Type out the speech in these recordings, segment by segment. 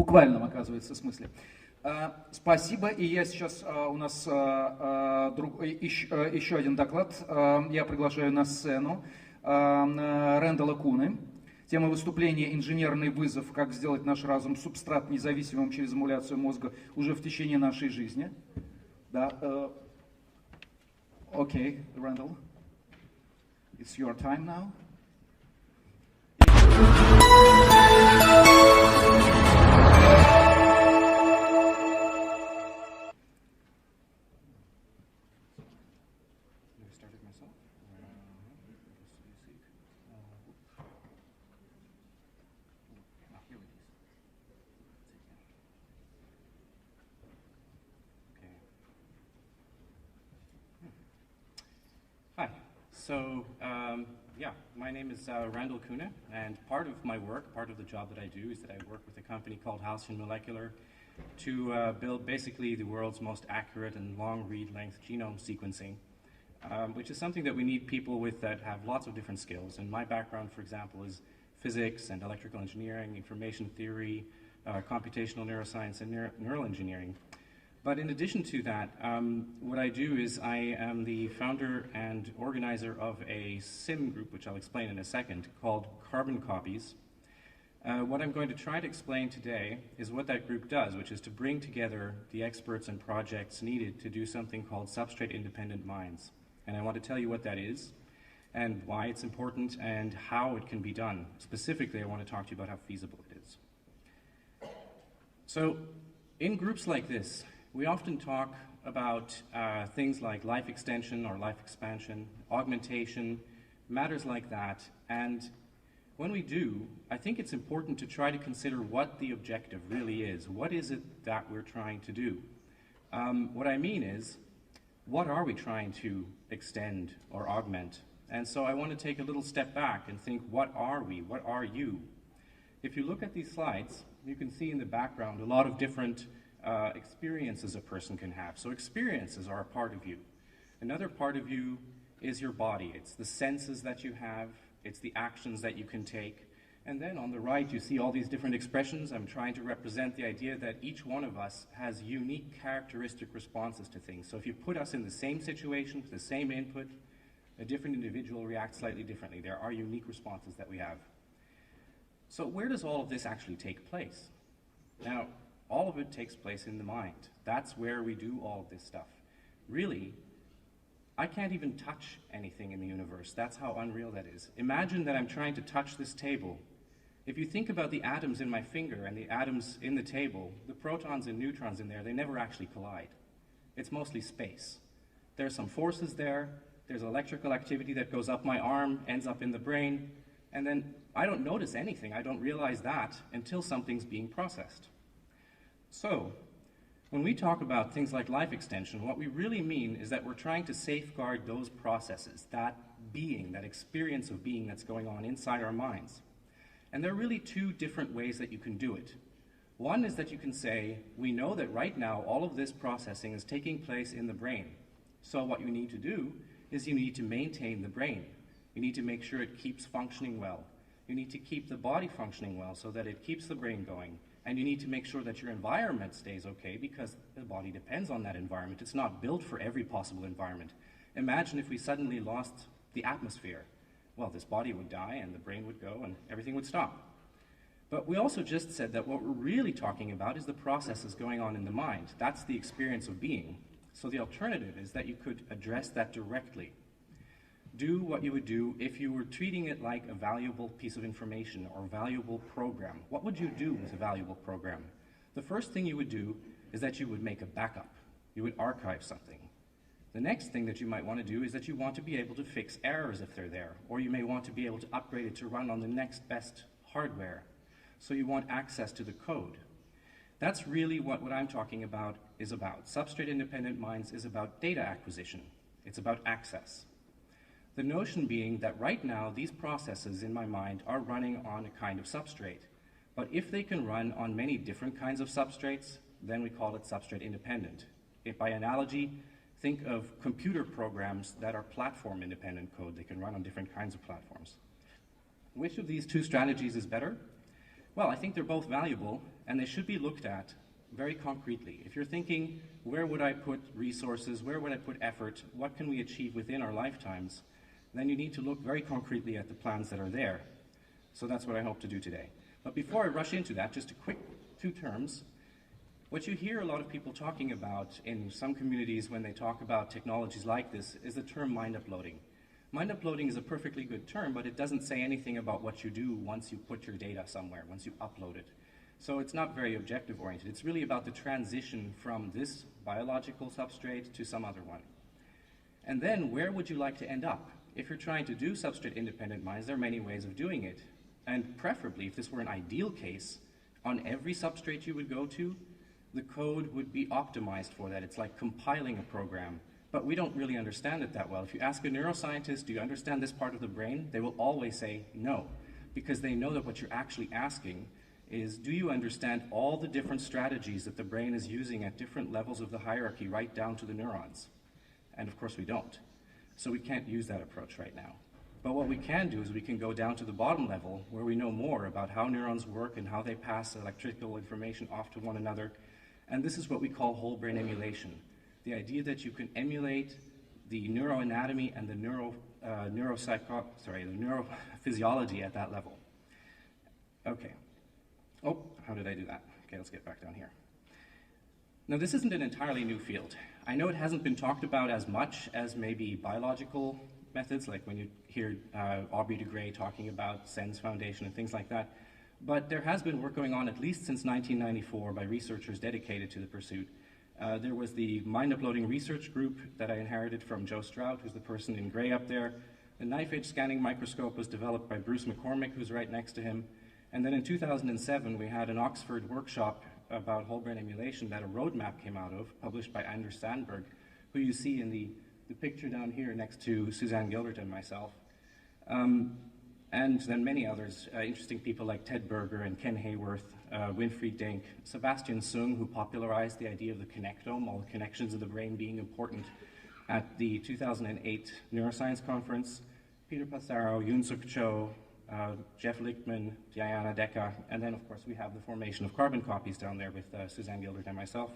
буквальном, оказывается, смысле. Спасибо, и я сейчас, у нас еще один доклад, я приглашаю на сцену Рэндала Koene. Тема выступления «Инженерный вызов. Как сделать наш разум субстрат независимым через эмуляцию мозга уже в течение нашей жизни». Да, окей, Randal, it's your time now. Hi. So, yeah, my name is Randal Koene, and part of my work, part of the job that I do, is that I work with a company called Halcyon Molecular to build basically the world's most accurate and long read length genome sequencing, which is something that we need people with that have lots of different skills. And my background, for example, is physics and electrical engineering, information theory, computational neuroscience, and neural engineering. But in addition to that, what I do is I am the founder and organizer of a sim group, which I'll explain in a second, called Carbon Copies. What I'm going to try to explain today is what that group does, which is to bring together the experts and projects needed to do something called substrate-independent mines. And I want to tell you what that is, and why it's important, and how it can be done. Specifically, I want to talk to you about how feasible it is. So, in groups like this, we often talk about things like life extension or life expansion, augmentation, matters like that. And when we do, I think it's important to try to consider what the objective really is. What is it that we're trying to do? What I mean is, what are we trying to extend or augment? And so I want to take a little step back and think, what are we? What are you? If you look at these slides, you can see in the background a lot of different experiences a person can have. So experiences are a part of you. Another part of you is your body. It's the senses that you have. It's the actions that you can take. And then on the right, you see all these different expressions. I'm trying to represent the idea that each one of us has unique characteristic responses to things. So if you put us in the same situation, with the same input, a different individual reacts slightly differently. There are unique responses that we have. So where does all of this actually take place? Now, all of it takes place in the mind. That's where we do all of this stuff. Really, I can't even touch anything in the universe. That's how unreal that is. Imagine that I'm trying to touch this table. If you think about the atoms in my finger and the atoms in the table, the protons and neutrons in there, they never actually collide. It's mostly space. There's some forces there. There's electrical activity that goes up my arm, ends up in the brain, and then I don't notice anything. I don't realize that until something's being processed. So, when we talk about things like life extension, what we really mean is that we're trying to safeguard those processes, that being, that experience of being that's going on inside our minds. And there are really two different ways that you can do it. One is that you can say, we know that right now all of this processing is taking place in the brain. So what you need to do is you need to maintain the brain. You need to make sure it keeps functioning well. You need to keep the body functioning well so that it keeps the brain going. And you need to make sure that your environment stays okay because the body depends on that environment. It's not built for every possible environment. Imagine if we suddenly lost the atmosphere. Well, this body would die and the brain would go and everything would stop. But we also just said that what we're really talking about is the processes going on in the mind. That's the experience of being. So the alternative is that you could address that directly. Do what you would do if you were treating it like a valuable piece of information or valuable program. What would you do with a valuable program? The first thing you would do is that you would make a backup. You would archive something. The next thing that you might want to do is that you want to be able to fix errors if they're there, or you may want to be able to upgrade it to run on the next best hardware. So you want access to the code. That's really what I'm talking about is about. Substrate-independent minds is about data acquisition. It's about access. The notion being that right now, these processes in my mind are running on a kind of substrate. But if they can run on many different kinds of substrates, then we call it substrate independent. If by analogy, think of computer programs that are platform independent code. They can run on different kinds of platforms. Which of these two strategies is better? Well, I think they're both valuable, and they should be looked at very concretely. If you're thinking, where would I put resources, where would I put effort, what can we achieve within our lifetimes, then you need to look very concretely at the plans that are there. So that's what I hope to do today. But before I rush into that, just a quick 2 terms. What you hear a lot of people talking about in some communities when they talk about technologies like this is the term mind uploading. Mind uploading is a perfectly good term, but it doesn't say anything about what you do once you put your data somewhere, once you upload it. So it's not very objective oriented. It's really about the transition from this biological substrate to some other one. And then where would you like to end up? If you're trying to do substrate independent mines, there are many ways of doing it. And preferably, if this were an ideal case, on every substrate you would go to, the code would be optimized for that. It's like compiling a program. But we don't really understand it that well. If you ask a neuroscientist, do you understand this part of the brain? They will always say no, because they know that what you're actually asking is, do you understand all the different strategies that the brain is using at different levels of the hierarchy, right down to the neurons? And of course we don't. So we can't use that approach right now. But what we can do is we can go down to the bottom level where we know more about how neurons work and how they pass electrical information off to one another. And this is what we call whole brain emulation. The idea that you can emulate the neuroanatomy and the neurophysiology at that level. Okay. Oh, how did I do that? Okay, let's get back down here. Now, this isn't an entirely new field. I know it hasn't been talked about as much as maybe biological methods, like when you hear Aubrey de Grey talking about SENS Foundation and things like that. But there has been work going on at least since 1994 by researchers dedicated to the pursuit. There was the Mind Uploading Research Group that I inherited from Joe Strout, who's the person in gray up there. The knife-edge scanning microscope was developed by Bruce McCormick, who's right next to him. And then in 2007, we had an Oxford workshop about whole brain emulation that a roadmap came out of, published by Anders Sandberg, who you see in the picture down here next to Suzanne Gildert and myself. And then many others, interesting people like Ted Berger and Ken Hayworth, Winfried Denk, Sebastian Sung, who popularized the idea of the connectome, all the connections of the brain being important, at the 2008 Neuroscience Conference, Peter Passaro, Yoon-Suk Cho, Jeff Lichtman, Diana Deca, and then of course we have the formation of carbon copies down there with Suzanne Gildert and myself.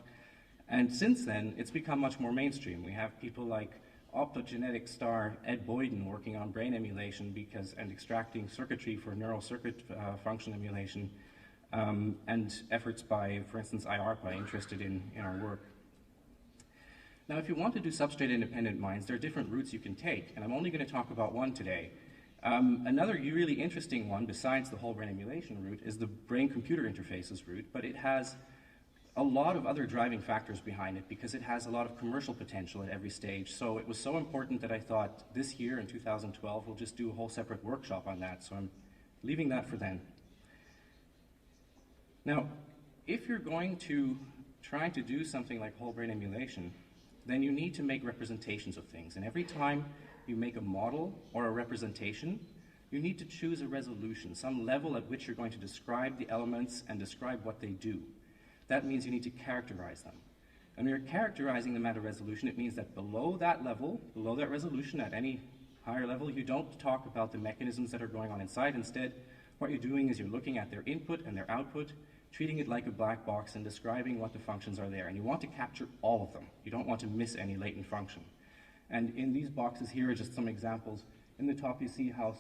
And since then, it's become much more mainstream. We have people like optogenetic star Ed Boyden working on brain emulation and extracting circuitry for neural circuit function emulation, and efforts by, for instance, IARPA interested in our work. Now, if you want to do substrate-independent mines, there are different routes you can take, and I'm only going to talk about one today. Another really interesting one, besides the whole brain emulation route, is the brain-computer interfaces route, but it has a lot of other driving factors behind it because it has a lot of commercial potential at every stage. So it was so important that I thought this year, in 2012, we'll just do a whole separate workshop on that. So I'm leaving that for then. Now, if you're going to try to do something like whole brain emulation, then you need to make representations of things. And every time you make a model or a representation, you need to choose a resolution, some level at which you're going to describe the elements and describe what they do. That means you need to characterize them. And when you're characterizing them at a resolution, it means that below that level, below that resolution, at any higher level, you don't talk about the mechanisms that are going on inside. Instead, what you're doing is you're looking at their input and their output, treating it like a black box and describing what the functions are there. And you want to capture all of them. You don't want to miss any latent function. And in these boxes here are just some examples. In the top, you see how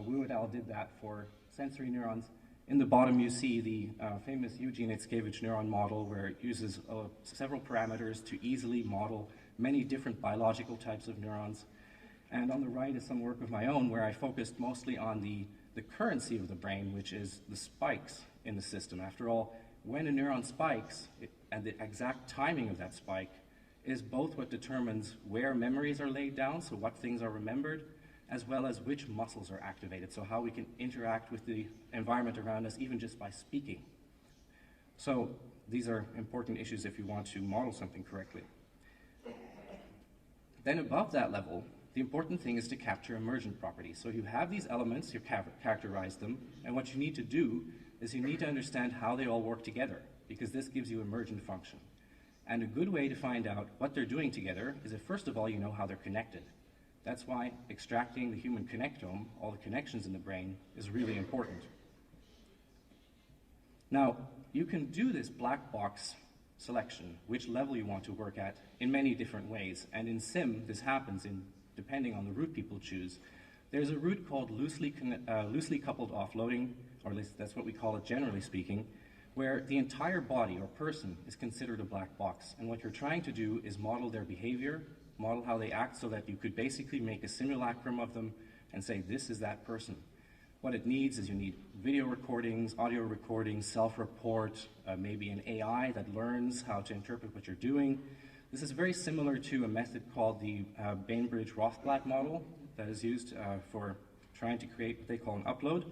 Wu et al. Did that for sensory neurons. In the bottom, you see the famous Eugene Itzkevich neuron model, where it uses several parameters to easily model many different biological types of neurons. And on the right is some work of my own, where I focused mostly on the currency of the brain, which is the spikes in the system. After all, when a neuron spikes, and the exact timing of that spike is both what determines where memories are laid down, so what things are remembered, as well as which muscles are activated, so how we can interact with the environment around us even just by speaking. So these are important issues if you want to model something correctly. Then above that level, the important thing is to capture emergent properties. So you have these elements, you characterize them, and what you need to do is you need to understand how they all work together, because this gives you emergent function. And a good way to find out what they're doing together is if first of all you know how they're connected. That's why extracting the human connectome, all the connections in the brain, is really important. Now, you can do this black box selection, which level you want to work at, in many different ways. And in SIM, this happens depending on the route people choose. There's a route called loosely coupled offloading, or at least that's what we call it generally speaking, where the entire body or person is considered a black box. And what you're trying to do is model their behavior, model how they act, so that you could basically make a simulacrum of them and say, this is that person. What it needs is you need video recordings, audio recordings, self-report, maybe an AI that learns how to interpret what you're doing. This is very similar to a method called the Bainbridge-Rothblatt model that is used for trying to create what they call an upload.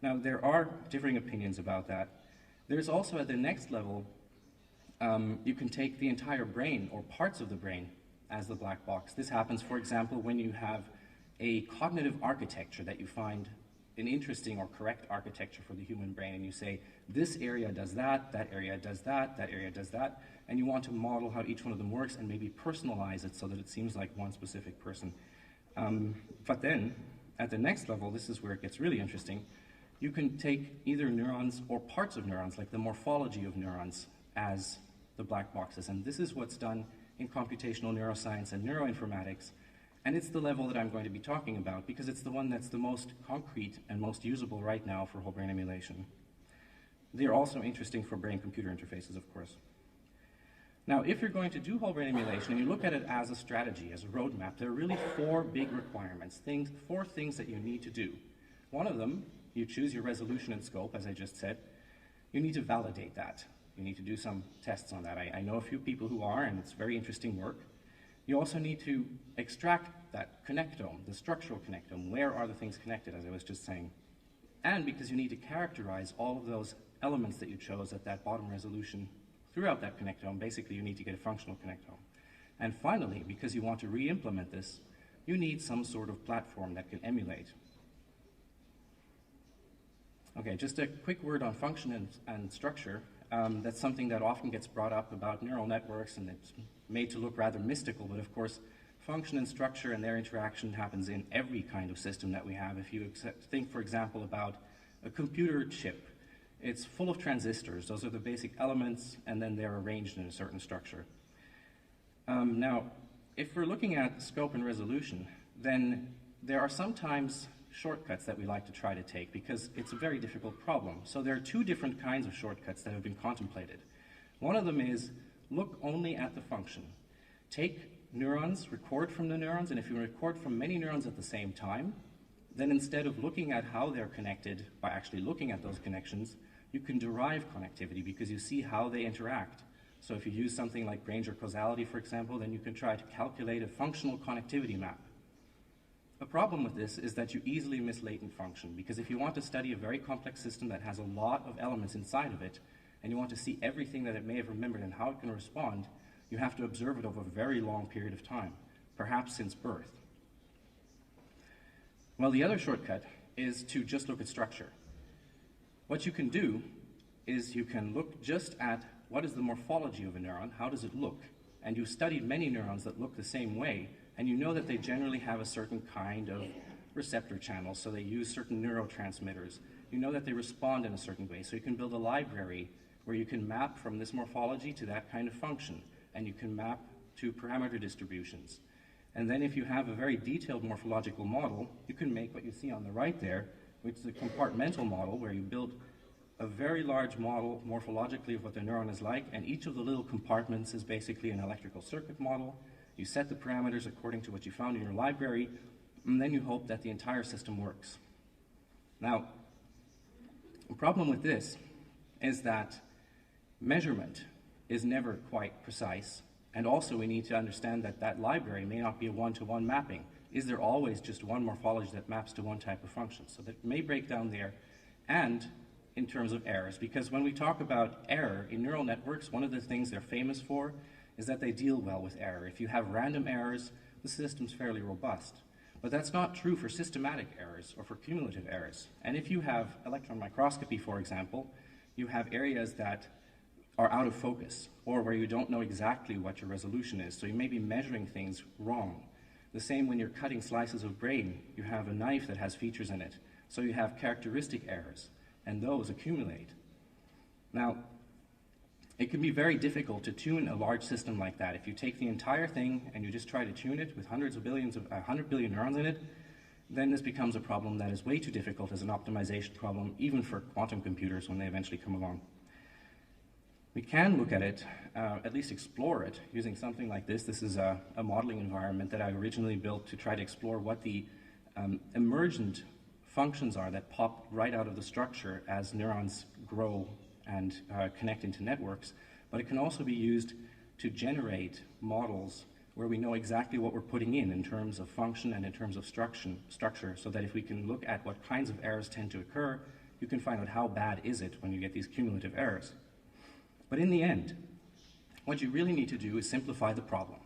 Now, there are differing opinions about that. There's also, at the next level, you can take the entire brain or parts of the brain as the black box. This happens, for example, when you have a cognitive architecture that you find an interesting or correct architecture for the human brain, and you say, this area does that, that area does that, that area does that, and you want to model how each one of them works and maybe personalize it so that it seems like one specific person. But then, at the next level, this is where it gets really interesting, you can take either neurons or parts of neurons, like the morphology of neurons, as the black boxes. And this is what's done in computational neuroscience and neuroinformatics. And it's the level that I'm going to be talking about because it's the one that's the most concrete and most usable right now for whole brain emulation. They're also interesting for brain-computer interfaces, of course. Now, if you're going to do whole brain emulation and you look at it as a strategy, as a roadmap, there are really four big requirements, four things that you need to do. One of them, you choose your resolution and scope, as I just said. You need to validate that. You need to do some tests on that. I know a few people who are, and it's very interesting work. You also need to extract that connectome, the structural connectome. Where are the things connected, as I was just saying? And because you need to characterize all of those elements that you chose at that bottom resolution throughout that connectome, basically you need to get a functional connectome. And finally, because you want to re-implement this, you need some sort of platform that can emulate. Okay, just a quick word on function and structure. That's something that often gets brought up about neural networks, and it's made to look rather mystical, but of course, function and structure and their interaction happens in every kind of system that we have. If you think, for example, about a computer chip, it's full of transistors. Those are the basic elements, and then they're arranged in a certain structure. Now, if we're looking at scope and resolution, then there are sometimes shortcuts that we like to try to take because it's a very difficult problem. So there are two different kinds of shortcuts that have been contemplated. One of them is look only at the function. Take neurons, record from the neurons, and if you record from many neurons at the same time, then instead of looking at how they're connected by actually looking at those connections, you can derive connectivity because you see how they interact. So if you use something like range or causality, for example, then you can try to calculate a functional connectivity map. The problem with this is that you easily miss latent function, because if you want to study a very complex system that has a lot of elements inside of it, and you want to see everything that it may have remembered and how it can respond, you have to observe it over a very long period of time, perhaps since birth. Well, the other shortcut is to just look at structure. What you can do is you can look just at what is the morphology of a neuron, how does it look, and you've studied many neurons that look the same way, and you know that they generally have a certain kind of receptor channels, so they use certain neurotransmitters. You know that they respond in a certain way, so you can build a library where you can map from this morphology to that kind of function, and you can map to parameter distributions. And then if you have a very detailed morphological model, you can make what you see on the right there, which is a compartmental model where you build a very large model morphologically of what the neuron is like, and each of the little compartments is basically an electrical circuit model. You set the parameters according to what you found in your library, and then you hope that the entire system works. Now, the problem with this is that measurement is never quite precise, and also we need to understand that that library may not be a one-to-one mapping. Is there always just one morphology that maps to one type of function? So that may break down there, and in terms of errors, because when we talk about error in neural networks, one of the things they're famous for is that they deal well with error. If you have random errors, the system's fairly robust. But that's not true for systematic errors or for cumulative errors. And if you have electron microscopy, for example, you have areas that are out of focus or where you don't know exactly what your resolution is. So you may be measuring things wrong. The same when you're cutting slices of brain. You have a knife that has features in it. So you have characteristic errors, and those accumulate. Now, it can be very difficult to tune a large system like that. If you take the entire thing and you just try to tune it with hundreds of billions of 100 billion neurons in it, then this becomes a problem that is way too difficult as an optimization problem, even for quantum computers when they eventually come along. We can look at it, at least explore it, using something like this. This is a modeling environment that I originally built to try to explore what the emergent functions are that pop right out of the structure as neurons grow and connect into networks. But it can also be used to generate models where we know exactly what we're putting in terms of function and in terms of structure, so that if we can look at what kinds of errors tend to occur, you can find out how bad is it when you get these cumulative errors. But in the end, what you really need to do is simplify the problem.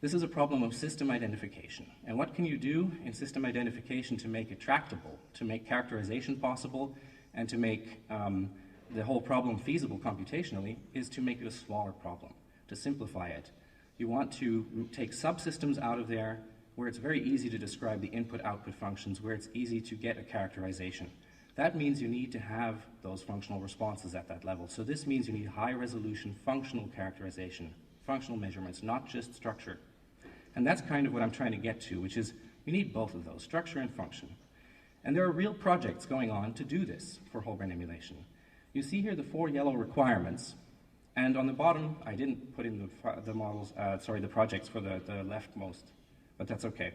This is a problem of system identification. And what can you do in system identification to make it tractable, to make characterization possible, and to make the whole problem feasible computationally, is to make it a smaller problem, to simplify it. You want to take subsystems out of there where it's very easy to describe the input-output functions, where it's easy to get a characterization. That means you need to have those functional responses at that level. So this means you need high-resolution functional characterization, functional measurements, not just structure. And that's kind of what I'm trying to get to, which is you need both of those, structure and function. And there are real projects going on to do this for whole brain emulation. You see here the 4 yellow requirements, and on the bottom, I didn't put in the models, the projects for the leftmost, but that's okay.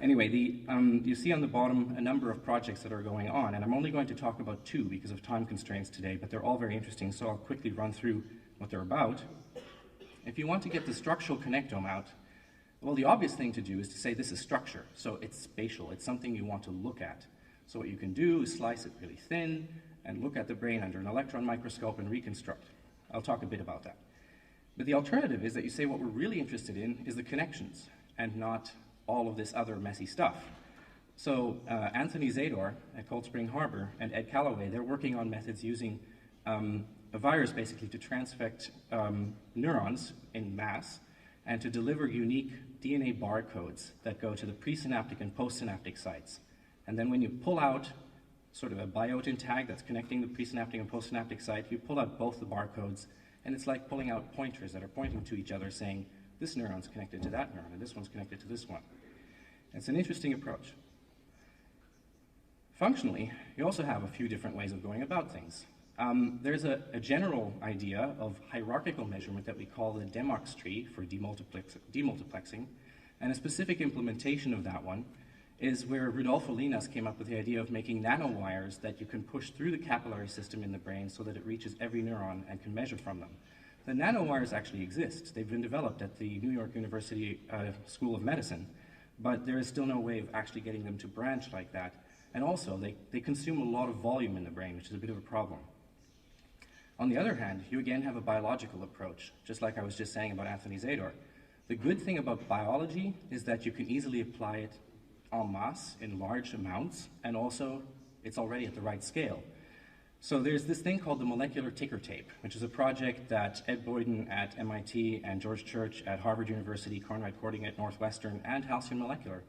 Anyway, you see on the bottom a number of projects that are going on, and I'm only going to talk about 2 because of time constraints today, but they're all very interesting, so I'll quickly run through what they're about. If you want to get the structural connectome out, well, the obvious thing to do is to say this is structure, so it's spatial, it's something you want to look at. So what you can do is slice it really thin and look at the brain under an electron microscope and reconstruct. I'll talk a bit about that. But the alternative is that you say what we're really interested in is the connections and not all of this other messy stuff. So Anthony Zador at Cold Spring Harbor and Ed Callaway, they're working on methods using a virus basically to transfect neurons in mass and to deliver unique DNA barcodes that go to the presynaptic and postsynaptic sites. And then when you pull out sort of a biotin tag that's connecting the presynaptic and postsynaptic site, you pull out both the barcodes, and it's like pulling out pointers that are pointing to each other saying, this neuron's connected to that neuron, and this one's connected to this one. It's an interesting approach. Functionally, you also have a few different ways of going about things. There's a general idea of hierarchical measurement that we call the Demox tree for demultiplexing, and a specific implementation of that one is where Rudolfo Linas came up with the idea of making nanowires that you can push through the capillary system in the brain so that it reaches every neuron and can measure from them. The nanowires actually exist. They've been developed at the New York University School of Medicine, but there is still no way of actually getting them to branch like that. And also, they consume a lot of volume in the brain, which is a bit of a problem. On the other hand, you again have a biological approach, just like I was just saying about Anthony Zador. The good thing about biology is that you can easily apply it en masse in large amounts, and also it's already at the right scale. So there's this thing called the molecular ticker tape, which is a project that Ed Boyden at MIT and George Church at Harvard University, Conrad Korting at Northwestern, and Halcyon Molecular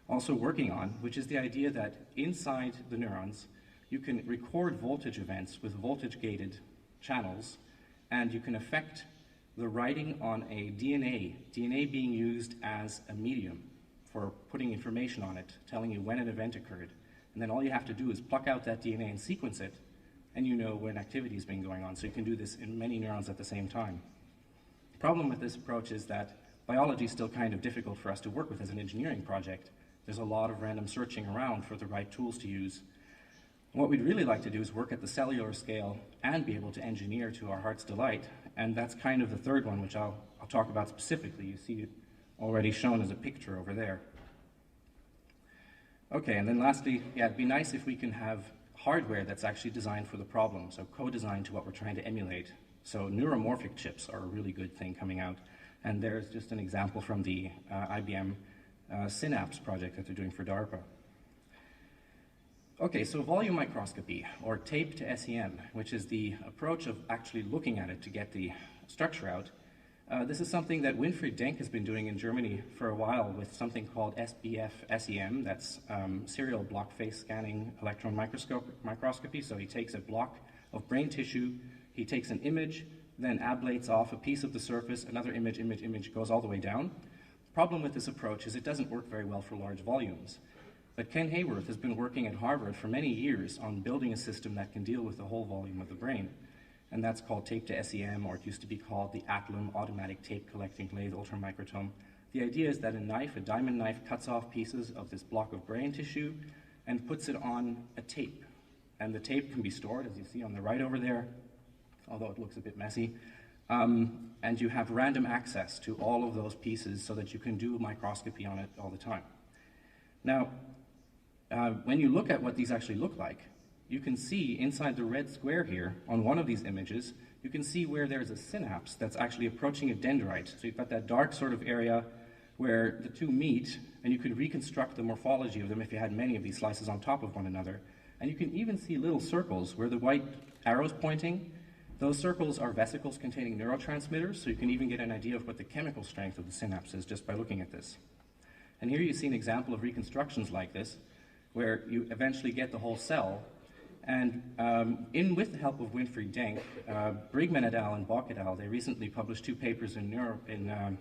also working on, which is the idea that inside the neurons, you can record voltage events with voltage-gated channels, and you can affect the writing on a DNA being used as a medium for putting information on it, telling you when an event occurred. And then all you have to do is pluck out that DNA and sequence it, and you know when activity has been going on. So you can do this in many neurons at the same time. The problem with this approach is that biology is still kind of difficult for us to work with as an engineering project. There's a lot of random searching around for the right tools to use. What we'd really like to do is work at the cellular scale and be able to engineer to our heart's delight. And that's kind of the third one, which I'll talk about specifically. You see it already shown as a picture over there. Okay, and then lastly, yeah, it'd be nice if we can have hardware that's actually designed for the problem, so co-designed to what we're trying to emulate. So neuromorphic chips are a really good thing coming out. And there's just an example from the IBM Synapse project that they're doing for DARPA. Okay, so volume microscopy, or tape to SEM, which is the approach of actually looking at it to get the structure out. This is something that Winfried Denk has been doing in Germany for a while with something called SBF-SEM, that's serial block face scanning electron microscopy. So he takes a block of brain tissue, he takes an image, then ablates off a piece of the surface, another image, goes all the way down. The problem with this approach is it doesn't work very well for large volumes. But Ken Hayworth has been working at Harvard for many years on building a system that can deal with the whole volume of the brain. And that's called tape to SEM, or it used to be called the Atlam Automatic Tape Collecting Lathe Ultramicrotome. The idea is that a diamond knife, cuts off pieces of this block of brain tissue and puts it on a tape. And the tape can be stored, as you see on the right over there, although it looks a bit messy. And you have random access to all of those pieces so that you can do microscopy on it all the time. Now, when you look at what these actually look like, you can see inside the red square here on one of these images, you can see where there's a synapse that's actually approaching a dendrite. So you've got that dark sort of area where the two meet, and you could reconstruct the morphology of them if you had many of these slices on top of one another. And you can even see little circles where the white arrow's pointing. Those circles are vesicles containing neurotransmitters, so you can even get an idea of what the chemical strength of the synapse is just by looking at this. And here you see an example of reconstructions like this, where you eventually get the whole cell. And with the help of Winfried Denk, Brigman et al. And Bock et al., they recently published 2 papers in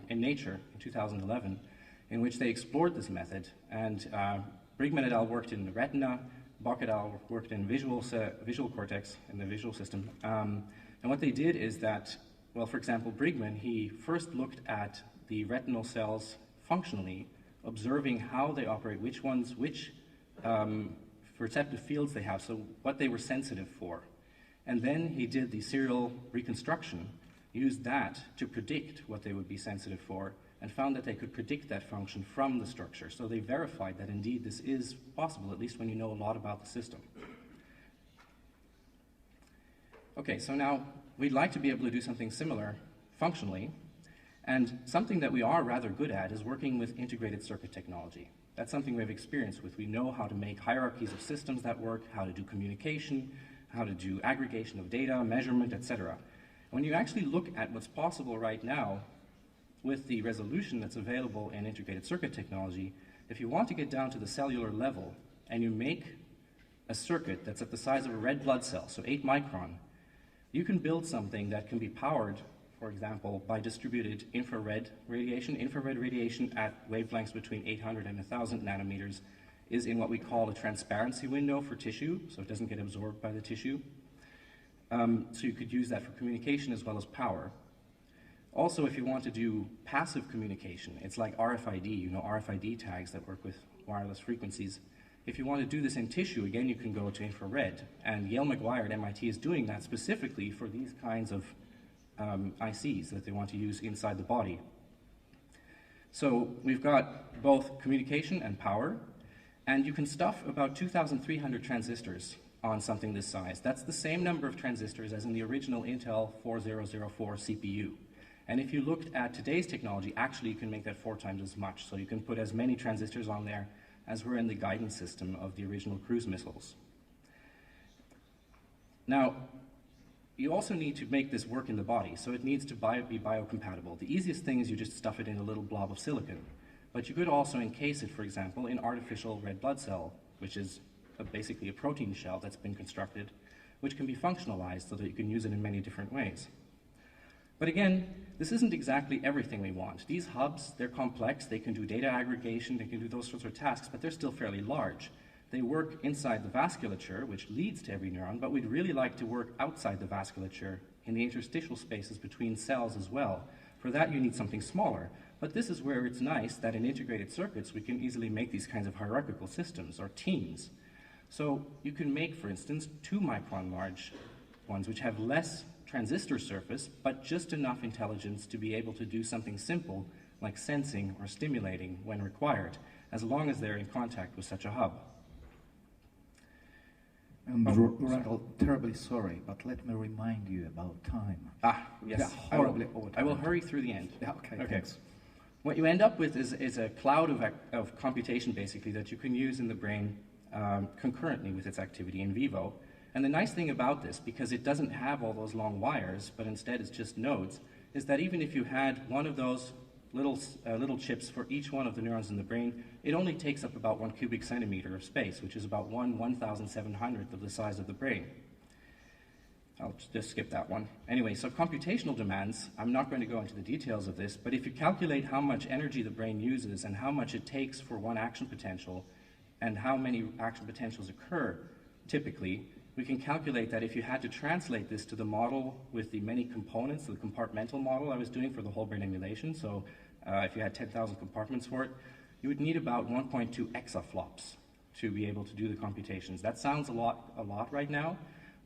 Nature in 2011, in which they explored this method. And Brigman et al. Worked in the retina, Bock et al. Worked in visual cortex, in the visual system. And what they did is that, well, for example, Brigman, he first looked at the retinal cells functionally, observing how they operate, which receptive fields they have, so what they were sensitive for. And then he did the serial reconstruction, used that to predict what they would be sensitive for, and found that they could predict that function from the structure. So they verified that indeed this is possible, at least when you know a lot about the system. Okay, so now we'd like to be able to do something similar functionally, and something that we are rather good at is working with integrated circuit technology. That's something we have experience with. We know how to make hierarchies of systems that work, how to do communication, how to do aggregation of data, measurement, etc. When you actually look at what's possible right now with the resolution that's available in integrated circuit technology, if you want to get down to the cellular level and you make a circuit that's at the size of a red blood cell, so 8 micron, you can build something that can be powered, for example, by distributed infrared radiation. Infrared radiation at wavelengths between 800 and 1,000 nanometers is in what we call a transparency window for tissue, so it doesn't get absorbed by the tissue. So you could use that for communication as well as power. Also, if you want to do passive communication, it's like RFID, RFID tags that work with wireless frequencies. If you want to do this in tissue, again, you can go to infrared. And Yale McGuire at MIT is doing that specifically for these kinds of ICs that they want to use inside the body. So we've got both communication and power, and you can stuff about 2,300 transistors on something this size. That's the same number of transistors as in the original Intel 4004 CPU. And if you looked at today's technology, actually you can make that 4 times as much. So you can put as many transistors on there as were in the guidance system of the original cruise missiles. Now, you also need to make this work in the body, so it needs to be biocompatible. The easiest thing is you just stuff it in a little blob of silicon. But you could also encase it, for example, in artificial red blood cell, which is basically a protein shell that's been constructed, which can be functionalized so that you can use it in many different ways. But again, this isn't exactly everything we want. These hubs, they're complex, they can do data aggregation, they can do those sorts of tasks, but they're still fairly large. They work inside the vasculature, which leads to every neuron, but we'd really like to work outside the vasculature in the interstitial spaces between cells as well. For that, you need something smaller. But this is where it's nice that in integrated circuits, we can easily make these kinds of hierarchical systems, or teams. So you can make, for instance, 2 micron large ones, which have less transistor surface, but just enough intelligence to be able to do something simple, like sensing or stimulating when required, as long as they're in contact with such a hub. And Randal, terribly sorry, but let me remind you about time. Yes. Yeah, horribly over time. I will hurry through the end. Yeah, okay, thanks. What you end up with is a cloud of computation, basically, that you can use in the brain concurrently with its activity in vivo. And the nice thing about this, because it doesn't have all those long wires, but instead it's just nodes, is that even if you had one of those little chips for each one of the neurons in the brain, it only takes up about 1 cubic centimeter of space, which is about 1/1700th of the size of the brain. I'll just skip that one. Anyway, so computational demands, I'm not going to go into the details of this, but if you calculate how much energy the brain uses and how much it takes for one action potential and how many action potentials occur typically, we can calculate that if you had to translate this to the model with the many components, the compartmental model I was doing for the whole brain emulation, so if you had 10,000 compartments for it, you would need about 1.2 exaflops to be able to do the computations. That sounds a lot right now,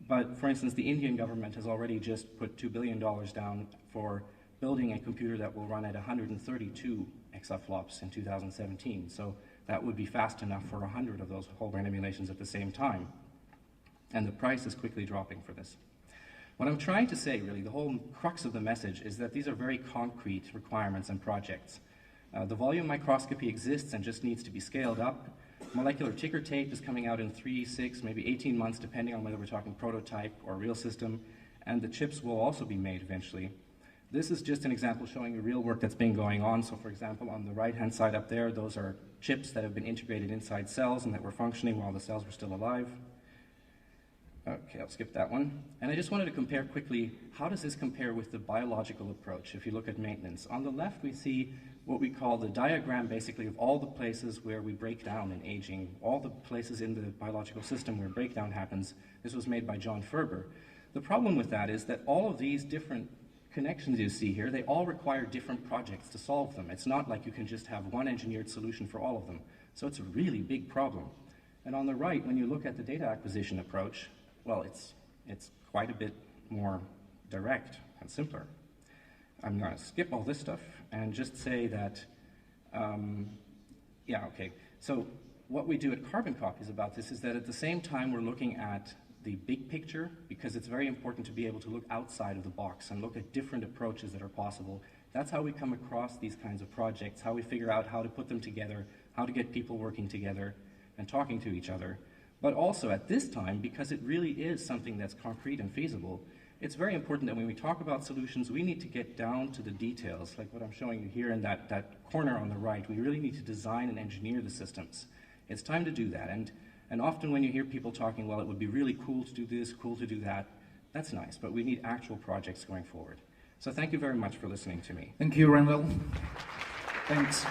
but for instance, the Indian government has already just put $2 billion down for building a computer that will run at 132 exaflops in 2017. So that would be fast enough for 100 of those whole brain emulations at the same time. And the price is quickly dropping for this. What I'm trying to say, really, the whole crux of the message is that these are very concrete requirements and projects. The volume microscopy exists and just needs to be scaled up. Molecular ticker tape is coming out in 3, 6, maybe 18 months, depending on whether we're talking prototype or real system, and the chips will also be made eventually. This is just an example showing you real work that's been going on. So for example, on the right-hand side up there, those are chips that have been integrated inside cells and that were functioning while the cells were still alive. Okay, I'll skip that one. And I just wanted to compare quickly, how does this compare with the biological approach if you look at maintenance? On the left, we see what we call the diagram, basically, of all the places where we break down in aging, all the places in the biological system where breakdown happens. This was made by John Ferber. The problem with that is that all of these different connections you see here, they all require different projects to solve them. It's not like you can just have one engineered solution for all of them. So it's a really big problem. And on the right, when you look at the data acquisition approach, well, it's quite a bit more direct and simpler. I'm going to skip all this stuff and just say that, So what we do at Carbon Copies about this is that at the same time we're looking at the big picture, because it's very important to be able to look outside of the box and look at different approaches that are possible. That's how we come across these kinds of projects, how we figure out how to put them together, how to get people working together and talking to each other. But also at this time, because it really is something that's concrete and feasible, it's very important that when we talk about solutions, we need to get down to the details, like what I'm showing you here in that corner on the right. We really need to design and engineer the systems. It's time to do that. And often when you hear people talking, well, it would be really cool to do this, cool to do that, that's nice, but we need actual projects going forward. So thank you very much for listening to me. Thank you, Randal. Thanks.